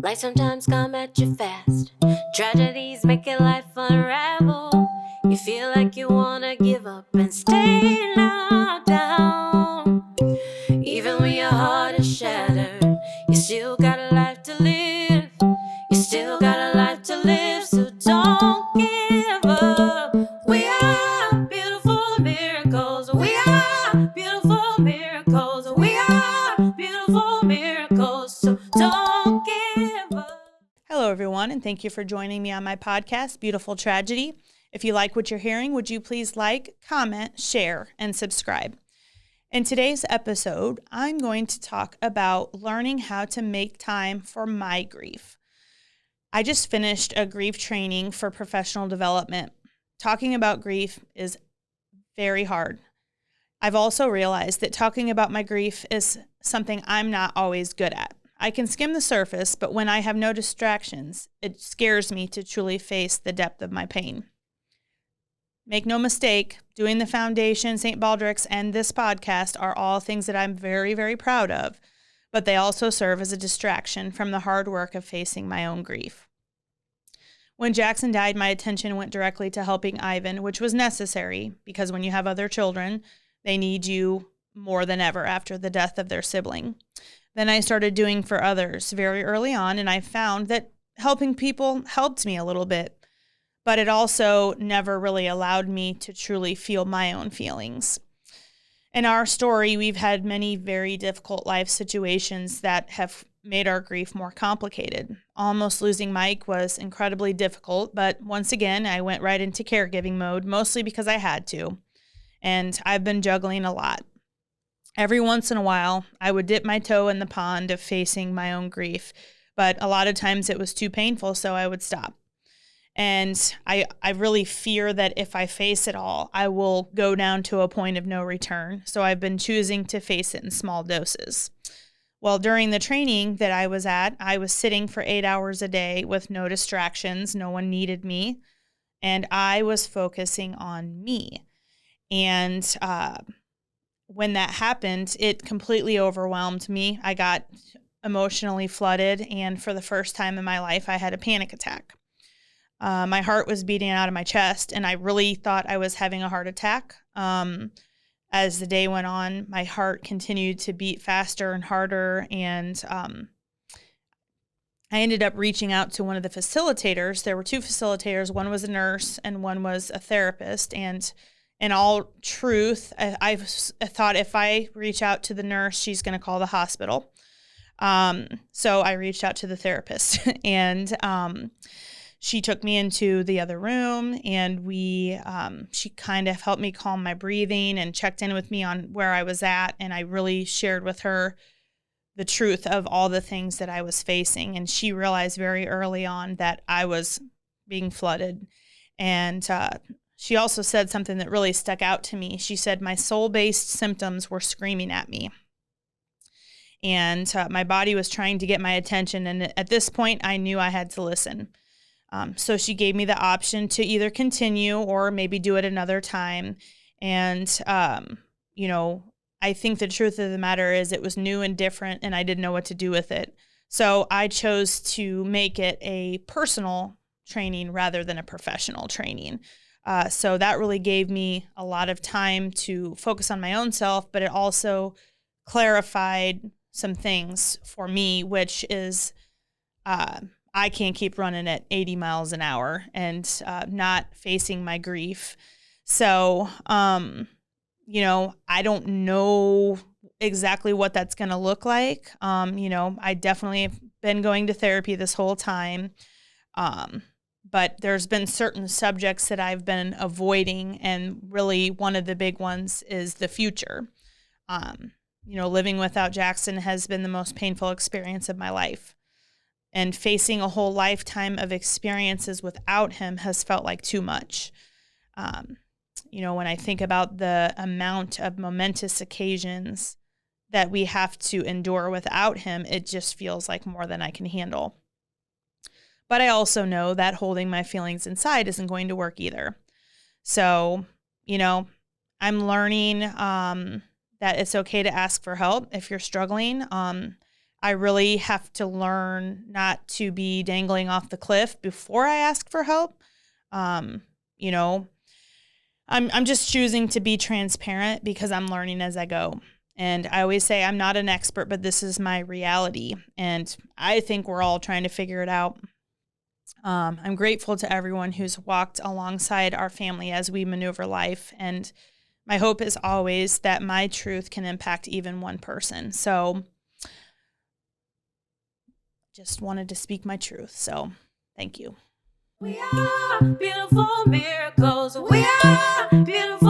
Life sometimes come at you fast. Tragedies make your life unravel. You feel like you wanna give up and stay knocked down. Even when your heart is shattered, you still got a life to live. You still got a life to live, so don't give up. We are beautiful miracles. We are beautiful miracles. We are beautiful miracles, so don't give up. Hello, everyone, and thank you for joining me on my podcast, Beautiful Tragedy. If you like what you're hearing, would you please like, comment, share, and subscribe? In today's episode, I'm going to talk about learning how to make time for my grief. I just finished a grief training for professional development. Talking about grief is very hard. I've also realized that talking about my grief is something I'm not always good at. I can skim the surface, but when I have no distractions, it scares me to truly face the depth of my pain. Make no mistake, doing the foundation, St. Baldrick's, and this podcast are all things that I'm very, very proud of, but they also serve as a distraction from the hard work of facing my own grief. When Jackson died, my attention went directly to helping Ivan, which was necessary because when you have other children, they need you more than ever after the death of their sibling. Then I started doing for others very early on, and I found that helping people helped me a little bit, but it also never really allowed me to truly feel my own feelings. In our story, we've had many very difficult life situations that have made our grief more complicated. Almost losing Mike was incredibly difficult, but once again, I went right into caregiving mode, mostly because I had to, and I've been juggling a lot. Every once in a while, I would dip my toe in the pond of facing my own grief, but a lot of times it was too painful, so I would stop. And I really fear that if I face it all, I will go down to a point of no return. So I've been choosing to face it in small doses. Well, during the training that I was at, I was sitting for 8 hours a day with no distractions. No one needed me. And I was focusing on me. And when that happened, it completely overwhelmed me. I got emotionally flooded. And for the first time in my life, I had a panic attack. My heart was beating out of my chest, and I really thought I was having a heart attack. As the day went on, my heart continued to beat faster and harder, and I ended up reaching out to one of the facilitators. There were two facilitators. One was a nurse, and one was a therapist, and in all truth, I thought if I reach out to the nurse, she's going to call the hospital. So I reached out to the therapist, and she took me into the other room, and she kind of helped me calm my breathing and checked in with me on where I was at. And I really shared with her the truth of all the things that I was facing. And she realized very early on that I was being flooded. And she also said something that really stuck out to me. She said my soul-based symptoms were screaming at me. And my body was trying to get my attention. And at this point, I knew I had to listen. So she gave me the option to either continue or maybe do it another time. And, I think the truth of the matter is it was new and different, and I didn't know what to do with it. So I chose to make it a personal training rather than a professional training. So that really gave me a lot of time to focus on my own self, but it also clarified some things for me, which is I can't keep running at 80 miles an hour and not facing my grief. So, I don't know exactly what that's going to look like. I definitely have been going to therapy this whole time. But there's been certain subjects that I've been avoiding. And really one of the big ones is the future. Living without Jackson has been the most painful experience of my life. And facing a whole lifetime of experiences without him has felt like too much. When I think about the amount of momentous occasions that we have to endure without him, it just feels like more than I can handle. But I also know that holding my feelings inside isn't going to work either. So, I'm learning that it's okay to ask for help if you're struggling. I really have to learn not to be dangling off the cliff before I ask for help. You know, I'm just choosing to be transparent because I'm learning as I go. And I always say I'm not an expert, but this is my reality. And I think we're all trying to figure it out. I'm grateful to everyone who's walked alongside our family as we maneuver life. And my hope is always that my truth can impact even one person. So just wanted to speak my truth. So thank you. We are beautiful miracles. We are beautiful